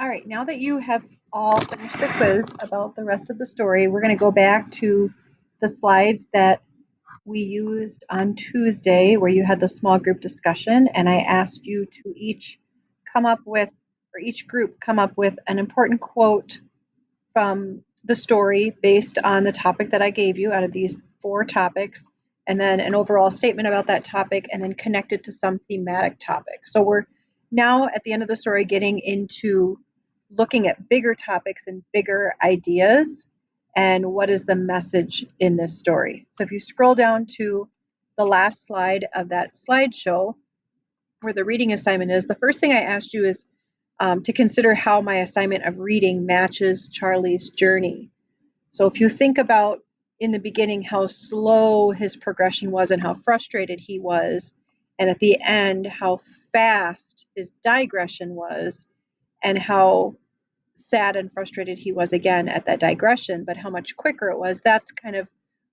All right, now that you have all finished the quiz about the rest of the story, we're going to go back to the slides that we used on Tuesday where you had the small group discussion, and I asked you to each come up with, or each group come up with an important quote from the story based on the topic that I gave you out of these 4 topics, and then an overall statement about that topic, and then connect it to some thematic topic. So we're now at the end of the story getting into looking at bigger topics and bigger ideas and what is the message in this story. So if you scroll down to the last slide of that slideshow where the reading assignment is, the first thing I asked you is to consider how my assignment of reading matches Charlie's journey. So if you think about in the beginning how slow his progression was and how frustrated he was, and at the end how fast his digression was, and how sad and frustrated he was again at that digression, but how much quicker it was, that's kind of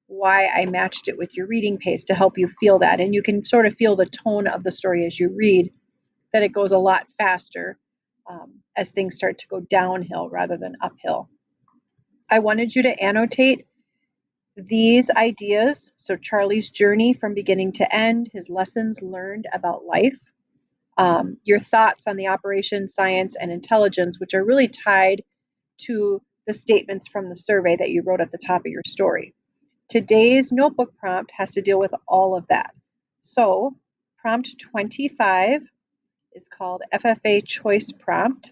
why I matched it with your reading pace to help you feel that. And you can sort of feel the tone of the story as you read, that it goes a lot faster as things start to go downhill rather than uphill. I wanted you to annotate these ideas. So Charlie's journey from beginning to end, his lessons learned about life, your thoughts on the operation, science, and intelligence, which are really tied to the statements from the survey that you wrote at the top of your story. Today's notebook prompt has to deal with all of that. So prompt 25 is called FFA Choice Prompt,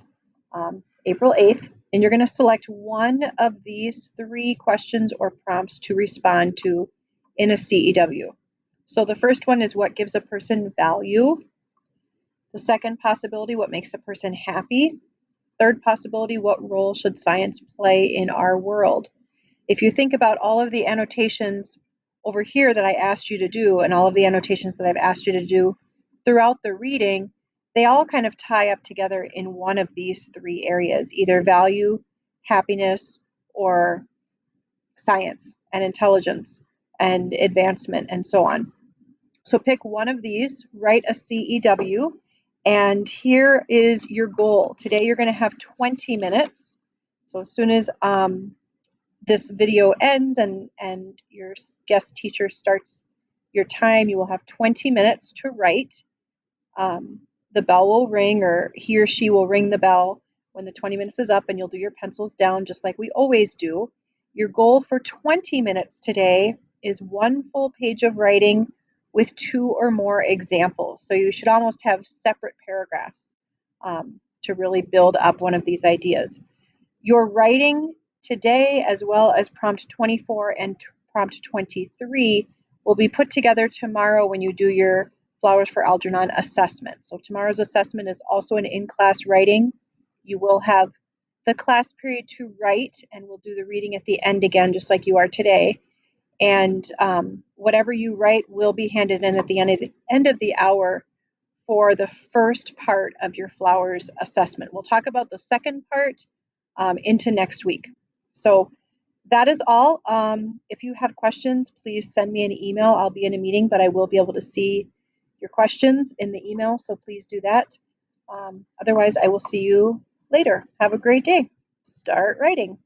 April 8th, and you're going to select one of these 3 questions or prompts to respond to in a CEW. So the first one is what gives a person value? The second possibility, what makes a person happy? Third possibility, what role should science play in our world? If you think about all of the annotations over here that I asked you to do and all of the annotations that I've asked you to do throughout the reading, they all kind of tie up together in one of these 3 areas, either value, happiness, or science and intelligence and advancement and so on. So pick one of these, write a CEW, and here is your goal. Today you're going to have 20 minutes. So as soon as this video ends and your guest teacher starts your time, you will have 20 minutes to write. The bell will ring, or he or she will ring the bell when the 20 minutes is up, and you'll do your pencils down just like we always do. Your goal for 20 minutes today is 1 full page of writing with 2 or more examples. So you should almost have separate paragraphs to really build up one of these ideas. Your writing today, as well as prompt 24 and prompt 23, will be put together tomorrow when you do your Flowers for Algernon assessment. So tomorrow's assessment is also an in-class writing. You will have the class period to write, and we'll do the reading at the end again, just like you are today. And whatever you write will be handed in at the end of the hour for the first part of your Flowers assessment. We'll talk about the second part into next week. So that is all. If you have questions, please send me an email. I'll be in a meeting, but I will be able to see your questions in the email, so please do that. Otherwise, I will see you later. Have a great day. Start writing.